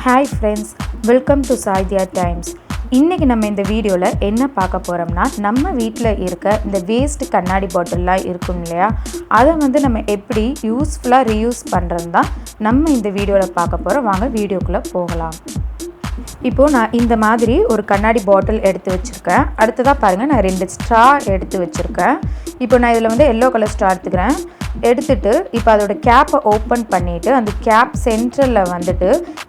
Hi friends, welcome to Saidiyatimes. இன்னைக்கு நம்ம இந்த வீடியோல என்ன பார்க்க போறோம்னா நம்ம வீட்ல இருக்க இந்த வேஸ்ட் கண்ணாடி பாட்டில்லாம் இருக்கும் இல்லையா, அதை நம்ம எப்படி யூஸ்ஃபுல்லா ரீயூஸ் பண்றது தான் நம்ம இந்த வீடியோல பார்க்க போறோம். வாங்க வீடியோக்குள்ள போகலாம். இப்போ நான் இந்த மாதிரி ஒரு கண்ணாடி பாட்டில் எடுத்து வச்சிருக்கேன். அடுத்ததா பாருங்க, நான் 2 ஸ்ட்ரா எடுத்து வச்சிருக்கேன். இப்போ நான் இதில் எல்லோ கலர் ஸ்ட்ரா எடுத்துட்டு இப்போ அதோட கேப்பை ஓப்பன் பண்ணிவிட்டு அந்த கேப் சென்டரில்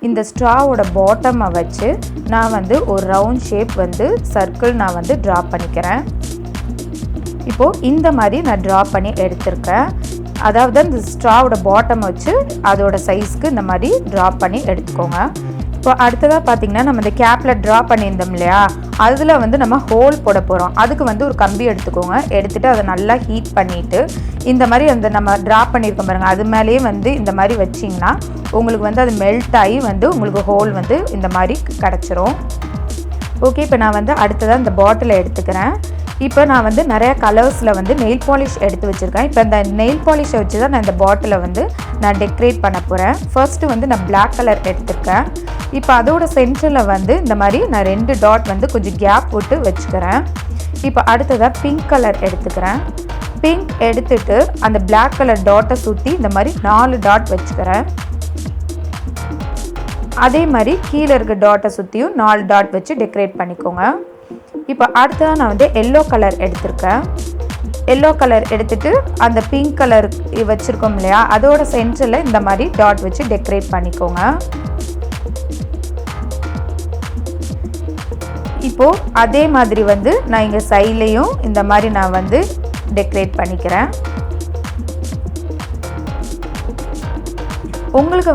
இந்த ஸ்ட்ராவோட பாட்டமை வச்சு நான் ஒரு ரவுண்ட் ஷேப் சர்க்கிள் நான் ட்ரா பண்ணிக்கிறேன். இப்போது இந்த மாதிரி நான் ட்ரா பண்ணி எடுத்திருக்கேன். அதாவது அந்த ஸ்ட்ராவோட பாட்டம் வச்சு அதோட சைஸ்க்கு இந்த மாதிரி ட்ரா பண்ணி எடுத்துக்கோங்க. இப்போ அடுத்ததாக பார்த்திங்கன்னா, நம்ம இந்த கேப்பில் ட்ரா பண்ணியிருந்தோம் இல்லையா, அதில் நம்ம ஹோல் போட போகிறோம். அதுக்கு ஒரு கம்பி எடுத்துக்கோங்க. எடுத்துகிட்டு அதை நல்லா ஹீட் பண்ணிவிட்டு இந்த மாதிரி அந்த நம்ம ட்ரா பண்ணியிருக்கோம் பாருங்கள், அது மேலேயே இந்த மாதிரி வச்சிங்கன்னா உங்களுக்கு அது மெல்ட் ஆகி உங்களுக்கு ஹோல் இந்த மாதிரி கிடச்சிரும். ஓகே, இப்போ நான் அடுத்ததாக இந்த பாட்டிலை எடுத்துக்கிறேன். இப்போ நான் நிறையா கலர்ஸில் நெயில் பாலிஷ் எடுத்து வச்சுருக்கேன். இப்போ இந்த நெயில் பாலிஷை வச்சு தான் நான் இந்த பாட்டிலை நான் டெக்கரேட் பண்ண போகிறேன். ஃபர்ஸ்ட்டு நான் பிளாக் கலர் எடுத்துருக்கேன். இப்போ அதோட சென்டரில் இந்த மாதிரி நான் 2 டாட் கொஞ்சம் கேப் விட்டு வச்சுக்கிறேன். இப்போ அடுத்ததாக பிங்க் கலர் எடுத்துக்கிறேன். பிங்க் எடுத்துட்டு அந்த பிளாக் கலர் டாட்டை சுற்றி இந்த மாதிரி 4 டாட் வச்சுக்கிறேன். அதே மாதிரி கீழே இருக்க டாட்டை சுற்றியும் 4 டாட் வச்சு டெக்கரேட் பண்ணிக்கோங்க. இப்போ அடுத்ததாக நான் எல்லோ கலர் எடுத்திருக்கேன். எல்லோ கலர் எடுத்துட்டு அந்த பிங்க் கலர் வச்சுருக்கோம் இல்லையா, அதோட சென்டரில் இந்த மாதிரி டாட் வச்சு டெக்கரேட் பண்ணிக்கோங்க. இப்போது அதே மாதிரி நான் இங்கே சைட்லேயும் இந்த மாதிரி நான் டெக்கரேட் பண்ணிக்கிறேன். உங்களுக்கு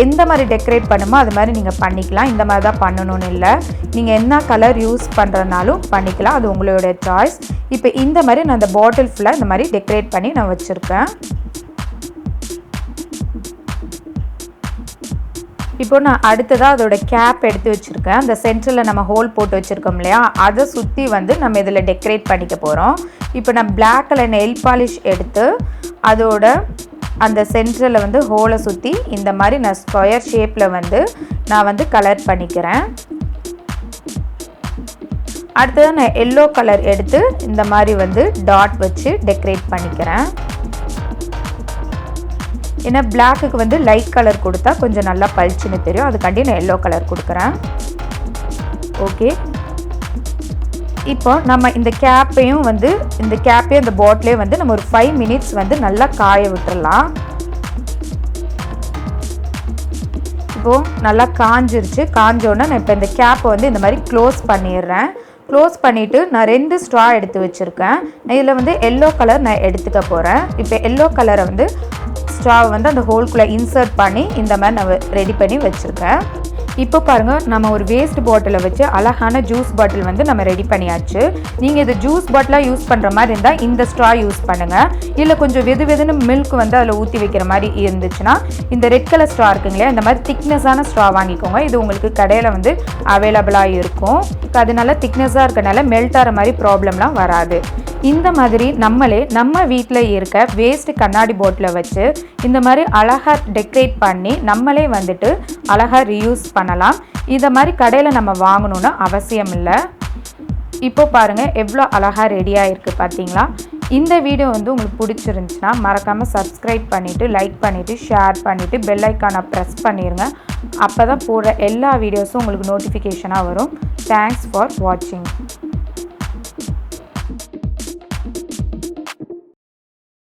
எந்த மாதிரி டெக்கரேட் பண்ணுமோ அது மாதிரி நீங்கள் பண்ணிக்கலாம். இந்த மாதிரி தான் பண்ணணும்னு இல்லை, நீங்கள் என்ன கலர் யூஸ் பண்ணுறனாலும் பண்ணிக்கலாம், அது உங்களோட சாய்ஸ். இப்போ இந்த மாதிரி நான் அந்த பாட்டில் ஃபுல்லாக இந்த மாதிரி டெக்கரேட் பண்ணி நான் வச்சுருக்கேன். இப்போ நான் அடுத்ததாக அதோட கேப் எடுத்து வச்சுருக்கேன். அந்த சென்டரில் நம்ம ஹோல் போட்டு வச்சுருக்கோம் இல்லையா, அதை சுற்றி நம்ம இதில் டெக்கரேட் பண்ணிக்க போகிறோம். இப்போ நான் பிளாக் கலர் நெயில் பாலிஷ் எடுத்து அதோட அந்த சென்டரில் ஹோலை சுற்றி இந்த மாதிரி நான் ஸ்கொயர் ஷேப்பில் நான் கலர் பண்ணிக்கிறேன். அடுத்ததாக நான் எல்லோ கலர் எடுத்து இந்த மாதிரி டாட் வச்சு டெக்கரேட் பண்ணிக்கிறேன். ஏன்னா பிளாக்குக்கு லைட் கலர் கொடுத்தா கொஞ்சம் நல்லா பளிச்சுன்னு தெரியும், அதுக்காண்டி நான் எல்லோ கலர் கொடுக்குறேன். ஓகே, இப்போ நம்ம இந்த கேப்பையும் இந்த கேப்பையும் இந்த பாட்டிலையும் நம்ம ஒரு 5 மினிட்ஸ் நல்லா காய விட்டுறலாம். இப்போது நல்லா காஞ்சிருச்சு. காஞ்சோன்னா நான் இப்போ இந்த கேப்பை இந்த மாதிரி க்ளோஸ் பண்ணிடுறேன். க்ளோஸ் பண்ணிவிட்டு நான் 2 ஸ்ட்ரா எடுத்து வச்சுருக்கேன். இதில் எல்லோ கலர் நான் எடுத்துக்க போகிறேன். இப்போ எல்லோ கலரை ஸ்ட்ராவை அந்த ஹோல்குள்ளே இன்சர்ட் பண்ணி இந்த மாதிரி நான் ரெடி பண்ணி வச்சுருக்கேன். இப்போ பாருங்கள், நம்ம ஒரு வேஸ்ட் பாட்டிலை வச்சு அழகான ஜூஸ் பாட்டில் நம்ம ரெடி பண்ணியாச்சு. நீங்கள் இது ஜூஸ் பாட்டிலாக யூஸ் பண்ணுற மாதிரி இருந்தால் இந்த ஸ்ட்ரா யூஸ் பண்ணுங்கள். இல்லை கொஞ்சம் வெதுன்னு மில்க் அதில் ஊற்றி வைக்கிற மாதிரி இருந்துச்சுன்னா இந்த ரெட் கலர் ஸ்ட்ரா இருக்குங்களே, இந்த மாதிரி திக்னஸான ஸ்ட்ரா வாங்கிக்கோங்க. இது உங்களுக்கு கடையில் அவைலபிளாக இருக்கும். அதனால திக்னஸாக இருக்கனால மெல்ட் ஆகிற மாதிரி ப்ராப்ளம்லாம் வராது. இந்த மாதிரி நம்மளே நம்ம வீட்டில் இருக்க வேஸ்ட் கண்ணாடி பாட்டிலை வச்சு இந்த மாதிரி அழகாக டெக்கரேட் பண்ணி நம்மளே அழகாக ரீயூஸ் பண்ணலாம். இதை மாதிரி கடையில் நம்ம வாங்கணுன்னு அவசியம் இல்லை. இப்போ பாருங்கள் எவ்வளோ அழகாக ரெடியாக இருக்குது பார்த்தீங்களா. இந்த வீடியோ உங்களுக்கு பிடிச்சிருந்துச்சுன்னா மறக்காமல் சப்ஸ்கிரைப் பண்ணிவிட்டு லைக் பண்ணிவிட்டு ஷேர் பண்ணிவிட்டு பெல் ஐக்கானை ப்ரெஸ் பண்ணிடுங்க. அப்போ தான் போடுற எல்லா வீடியோஸும் உங்களுக்கு நோட்டிஃபிகேஷனாக வரும். தேங்க்ஸ் ஃபார் வாட்சிங்.